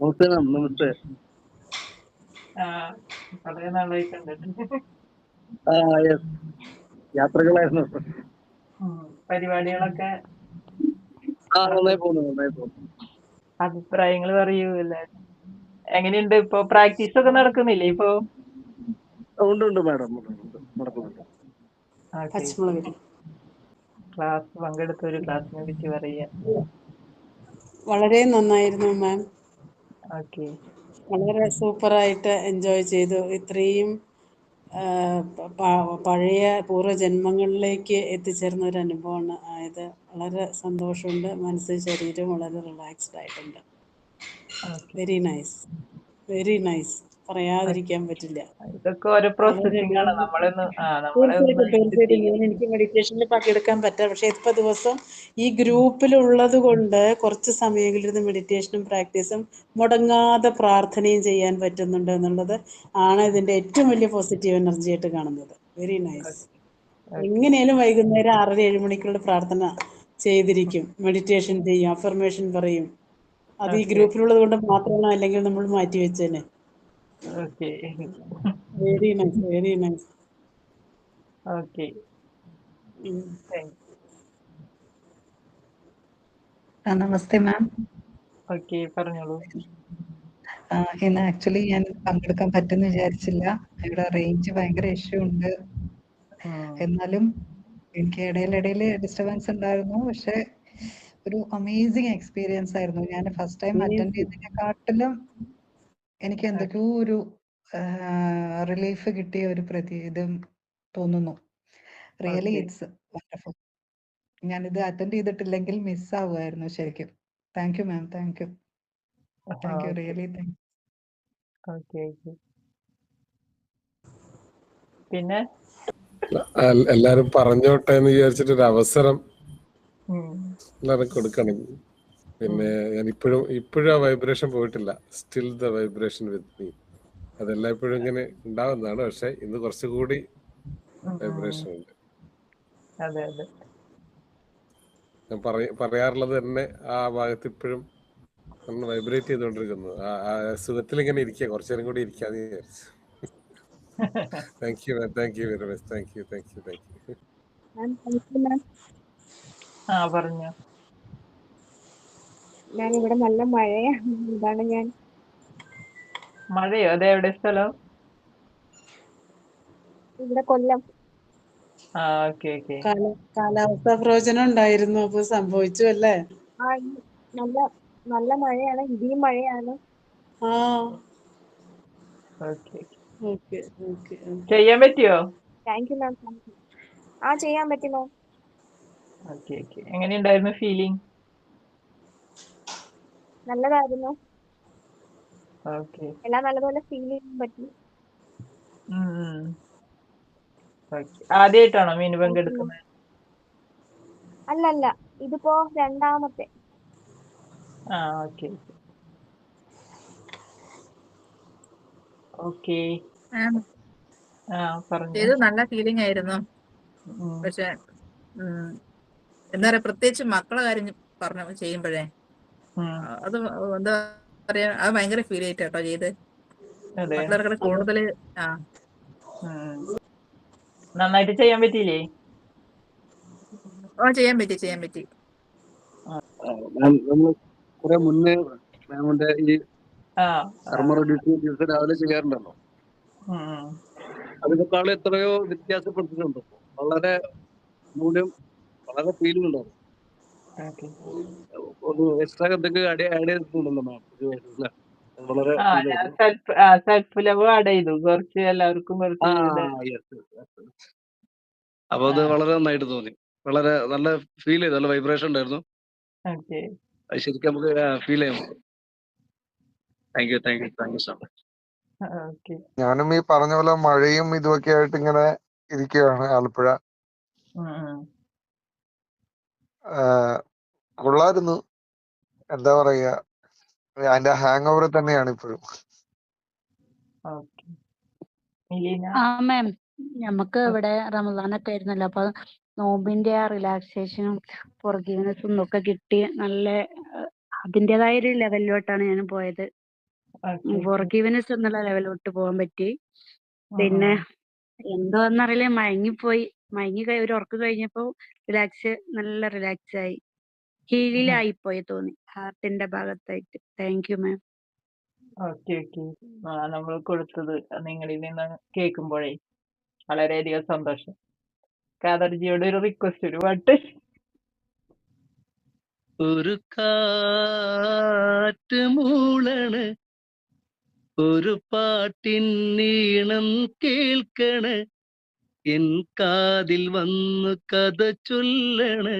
നമസ്തേ മാം, നമസ്തേ. വളരെ നാളായി കണ്ടിട്ട്. യെസ്, യാത്രകളായിരുന്നു. പരിപാടികളൊക്കെ നന്നായി പോകുന്നു. അഭിപ്രായങ്ങൾ പറയൂ എല്ലാരും. എങ്ങനെയുണ്ട് ഇപ്പൊ? പ്രാക്ടീസ് ഒക്കെ നടക്കുന്നില്ലേ ഇപ്പൊ? ഉണ്ട് മാഡം, നടക്കുന്നുണ്ട്. ക്ലാസ് പങ്കെടുത്ത ഒരു ക്ലാസ്സിനെ പറ്റി പറയാ. വളരെ നന്നായിരുന്നു മാം. ഓക്കെ, വളരെ സൂപ്പറായിട്ട് എൻജോയ് ചെയ്തു. ഇത്രയും പഴയ പൂർവ്വജന്മങ്ങളിലേക്ക് എത്തിച്ചേർന്ന ഒരു അനുഭവമാണ് ആയത്. വളരെ സന്തോഷമുണ്ട്. മനസ്സ് ശരീരം വളരെ റിലാക്സ്ഡ് ആയിട്ടുണ്ട്. വെരി നൈസ്, വെരി നൈസ്, പറയാതിരിക്കാൻ പറ്റില്ല. ഇതൊക്കെ ഓരോ പ്രോസസ്സിംഗ് ആണ്. തീർച്ചയായിട്ടും എനിക്ക് മെഡിറ്റേഷനിൽ പങ്കെടുക്കാൻ പറ്റാം. പക്ഷെ ഇപ്പൊ ദിവസം ഈ ഗ്രൂപ്പിലുള്ളത് കൊണ്ട് കുറച്ച് സമയങ്ങളിരുന്ന് മെഡിറ്റേഷനും പ്രാക്ടീസും മുടങ്ങാതെ പ്രാർത്ഥനയും ചെയ്യാൻ പറ്റുന്നുണ്ട് എന്നുള്ളത് ആണ് ഇതിന്റെ ഏറ്റവും വലിയ പോസിറ്റീവ് എനർജി ആയിട്ട് കാണുന്നത്. Very nice. എങ്ങനെയാലും വൈകുന്നേരം 6:30-7 മണിക്കുള്ള പ്രാർത്ഥന ചെയ്തിരിക്കും, മെഡിറ്റേഷൻ ചെയ്യും, അഫർമേഷൻ പറയും. അത് ഈ ഗ്രൂപ്പിലുള്ളത് കൊണ്ട് മാത്രമാണ്, അല്ലെങ്കിൽ നമ്മൾ മാറ്റി വെച്ചേനെ. Very nice, very nice. Okay, നമസ്തേ മാം. ഓക്കെ, പറഞ്ഞോളൂ. ഇന്ന് ആക്ച്വലി ഞാൻ പങ്കെടുക്കാൻ പറ്റുമെന്ന് വിചാരിച്ചില്ല. ഇവിടെ റേഞ്ച് ഭയങ്കര ഇഷ്യൂ ഉണ്ട്. എന്നാലും എനിക്ക് ഇടയിലിടയിൽ ഡിസ്റ്റർബൻസ് ഉണ്ടായിരുന്നു. പക്ഷെ ഒരു അമേസിങ് എക്സ്പീരിയൻസ് ആയിരുന്നു. ഞാൻ ഫസ്റ്റ് ടൈം അറ്റൻഡ് ചെയ്തതിനെക്കാട്ടിലും എനിക്ക് എന്തൊക്കെയോ ഒരു റിലീഫ് കിട്ടിയ ഒരു ഇതും തോന്നുന്നു. Really it's wonderful. ഞാനിത് അറ്റൻഡ് ചെയ്തിട്ടില്ലെങ്കിൽ മിസ് ആവുമായിരുന്നു ശരിക്കും. Thank you ma'am, thank you, really thank you. പിന്നെ എല്ലാരും പറഞ്ഞോട്ടെ എന്ന് വിചാരിച്ചിട്ടൊരു അവസരം എല്ലാവരും കൊടുക്കണം. പിന്നെ ഞാൻ ഇപ്പോഴും ആ വൈബ്രേഷൻ പോയിട്ടില്ല. Still the vibration with me. അതെല്ലായ്പ്പോഴും ഇങ്ങനെ ഉണ്ടാവുന്നതാണ്. പക്ഷെ ഇന്ന് കുറച്ചുകൂടി വൈബ്രേഷൻ ഉണ്ട്. ഞാൻ പറയാറുള്ളത് തന്നെ ആ ഭാഗത്ത് ഇപ്പോഴും വൈബ്രേറ്റ് ചെയ്തുകൊണ്ടിരിക്കുന്നത്. ആ സുഖത്തിൽ ഇങ്ങനെ ഇരിക്കുക, കുറച്ചു നേരം കൂടി ഇരിക്കാന്ന് വിചാരിച്ചു. Thank you very much. Thank you. പറഞ്ഞോ. ഞാൻ ഇവിടെ നല്ല മഴയാണ്. ഇതാണ് ഞാൻ. മഴയോ? അതെ, എവിടെ സ്ഥലം? ഇവിടെ കൊല്ലം. കാലാവസ്ഥാ പ്രവചനം ഉണ്ടായിരുന്നു, അപ്പൊ സംഭവിച്ചു അല്ലേ? നല്ല നല്ല മഴയാണ്, ഇടിയും മഴയാണ്. ചെയ്യാൻ പറ്റിയോ? Thank you ma'am. ചെയ്യാൻ പറ്റി മാം. എങ്ങനെയുണ്ടായിരുന്നു ഫീലിംഗ്? നല്ലതായിരുന്നു. എല്ലാം നല്ലപോലെ ഫീൽ ചെയ്യാൻ പറ്റി. ആദ്യമായിട്ടാണോ മീൻ പങ്കെടുക്കുന്നത്? അല്ലല്ല, ഇതിപ്പോ രണ്ടാമത്തെ. ഇത് നല്ല ഫീലിംഗ് ആയിരുന്നു. പക്ഷെ എന്താ പറയാ, പ്രത്യേകിച്ച് മക്കളെ കാര്യം പറഞ്ഞു ചെയ്യുമ്പോഴേ അത് എന്താ പറയാ, അത് ഭയങ്കര ഫീൽ ആയിട്ട് കേട്ടോ ചെയ്ത്. മക്കളെ കൂടുതല് നന്നായിട്ട് ചെയ്യാൻ പറ്റിയില്ലേ? ചെയ്യാൻ പറ്റി. കുറെ മുന്നേ മാമിന്റെ ഈ കർമ്മ ദിവസം രാവിലെ ചെയ്യാറുണ്ടല്ലോ, അതിനേക്കാളും എത്രയോ വ്യത്യാസപ്പെട്ടിട്ടുണ്ട്. വളരെ മൂല്യം, വളരെ ഫീലിംഗ് ഉണ്ടാവും. ഒരു എക്സ്ട്രാ എന്തെങ്കിലും ആഡ് ചെയ്തിട്ടുണ്ടല്ലോ മാം? വളരെ സെൽഫ് ലവ് ആഡ് ചെയ്തു കുറച്ച്, എല്ലാവർക്കും. അപ്പൊ അത് വളരെ നന്നായിട്ട് തോന്നി. വളരെ നല്ല ഫീൽ ചെയ്തു. നല്ല വൈബ്രേഷൻ ഉണ്ടായിരുന്നു. അത് ശരിക്കും നമുക്ക് ഫീൽ ചെയ്യാം. Thank you so much. ഞാനും ഈ പറഞ്ഞ പോലെ മഴയും ഇതുമൊക്കെ ആയിട്ട് ഇങ്ങനെ ഇരിക്കുകയാണ് ആലപ്പുഴ. കൊള്ളായിരുന്നു. എന്താ പറയാ, അതിന്റെ ഹാങ് ഓവർ തന്നെയാണ് ഇപ്പോഴും. മാം, നമുക്ക് ഇവിടെ റമദാനൊക്കെ ആയിരുന്നല്ലോ, അപ്പൊ നോമ്പിന്റെ ആ റിലാക്സേഷനും ഫോർഗീവ്നെസ്സും ഒക്കെ കിട്ടി. നല്ല അതിൻ്റെതായ ഒരു ലെവലിലോട്ടാണ് ഞാൻ പോയത്. ഫോർഗീവ്നെസ് എന്നുള്ള ലെവലോട്ട് പോകാൻ പറ്റി. പിന്നെ എന്തോന്നറിയില്ല, മയങ്ങി ഒരു ഉറക്കം കഴിഞ്ഞപ്പോ നല്ല റിലാക്സ് ആയി, ഹീലായിപ്പോയി തോന്നി ഹാർട്ടിന്റെ ഭാഗത്തായിട്ട്. Thank you ma'am. Okay okay. നമ്മൾ കൊടുത്തത് നിങ്ങളിൽ നിന്ന് കേൾക്കുമ്പോഴേ വളരെയധികം സന്തോഷം. കാദർജിയോട് ഒരു റിക്വസ്റ്റ്, ഒരു പാട്ട്. ഒരു കാറ്റ് മൂളണ്, ഒരു പാട്ടിൻ നീളം കേൾക്കണ്, എൻ കാതിൽ വന്നു കഥ ചൊല്ലണ്,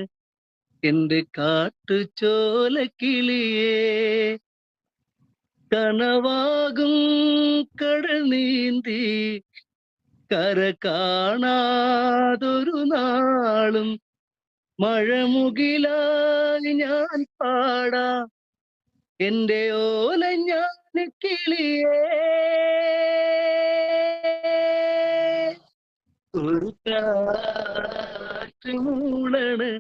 എന്റെ കാട്ടുചോല കിളിയേ. കനവാകും കടൽ നീന്തി കര കാണാതൊരു നാളും മഴമുകിലായി ഞാൻ പാടാം എന്റെ ഓല ഞാൻ കിളിയേ. ഒരു കാറ്റ് മൂളണ്,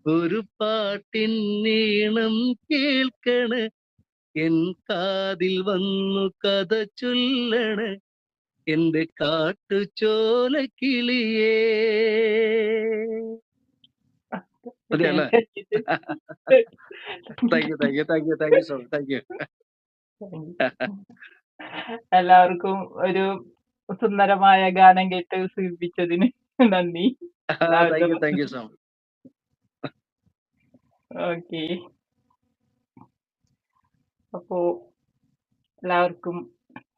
ഒരു പാട്ടിൻ നീളം കേൾക്കണ്, എൻ കാതിൽ വന്നു കഥ ചൊല്ലണ്, എന്റെ കാട്ടുചോല കിളിയേ. മതിയല്ലേ? Thank you so much. Thank you. എല്ലാവർക്കും ഒരു സുന്ദരമായ ഗാനം കേട്ട് സൂചിപ്പിച്ചതിന് നന്ദി. Thank you so much. Okay. അപ്പോ എല്ലാവർക്കും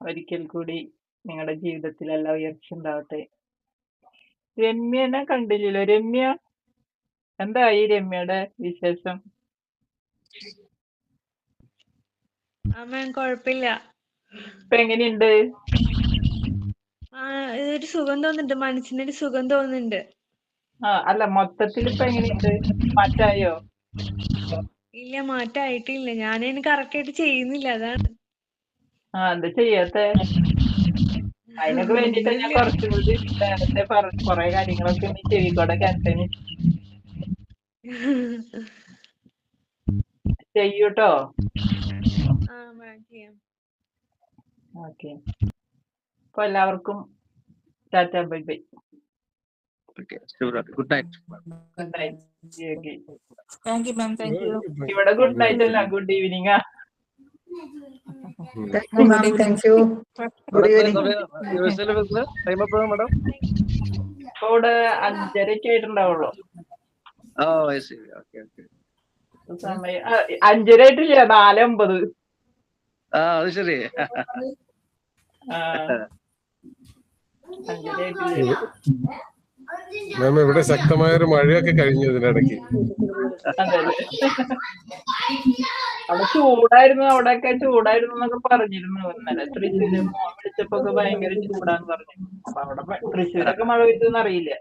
ഒരിക്കൽ കൂടി നിങ്ങളുടെ ജീവിതത്തിൽ എല്ലാം ഉയർച്ച ഉണ്ടാവട്ടെ. രമ്യനെ കണ്ടില്ലല്ലോ. രമ്യ, എന്തായി രമ്യയുടെ വിശേഷം? കുഴപ്പമില്ല. ഇപ്പൊ എങ്ങനെയുണ്ട്? ഒരു സുഖം തോന്നുന്നുണ്ട്, മനസ്സിനൊരു സുഖം തോന്നുന്നുണ്ട്. അല്ല, മൊത്തത്തിൽ ഇപ്പൊ എങ്ങനെയുണ്ട്? മാറ്റായോ? ഇല്ല, മാറ്റായിട്ടില്ല. ഞാനതിന് കറക്റ്റ് ആയിട്ട് ചെയ്യുന്നില്ല, അതാണ്. എന്താ ചെയ്യാത്തെ? അതിനൊക്കെ വേണ്ടിട്ട് ഞാൻ കുറച്ചുകൂടി നേരത്തെ കൊറേ കാര്യങ്ങളൊക്കെ നീ ചെവിക്കോടെ കേട്ടതിന് ചെയ്യൂട്ടോ. ഓക്കെ. അപ്പൊ എല്ലാവർക്കും Tata, bye bye. Good night. Good night. Thank you ma'am. Thank you. ഇവിടെ ഗുഡ് നൈറ്റ് അല്ല, good evening. Thank you. Good evening. Madam ഇവിടെ 5:30 ആയിട്ടുണ്ടാവുള്ളൂ സമയം. 5:30 ആയിട്ടില്ല, 4:50. അത് ശരി. 5:30 ആയിട്ടില്ല. മാം, ഇവിടെ ശക്തമായൊരു മഴയൊക്കെ കഴിഞ്ഞു ഇതിനിടയ്ക്ക്. അവിടെ ചൂടായിരുന്നു, അവിടെയൊക്കെ ചൂടായിരുന്നു എന്നൊക്കെ പറഞ്ഞിരുന്നു. ഇന്നലെ തൃശ്ശൂര് മോൻ വിളിച്ചപ്പോ ഭയങ്കര ചൂടാന്ന് പറഞ്ഞു. അപ്പൊ അവിടെ തൃശ്ശൂരൊക്കെ മഴ പെയ്തെന്ന് അറിയില്ല.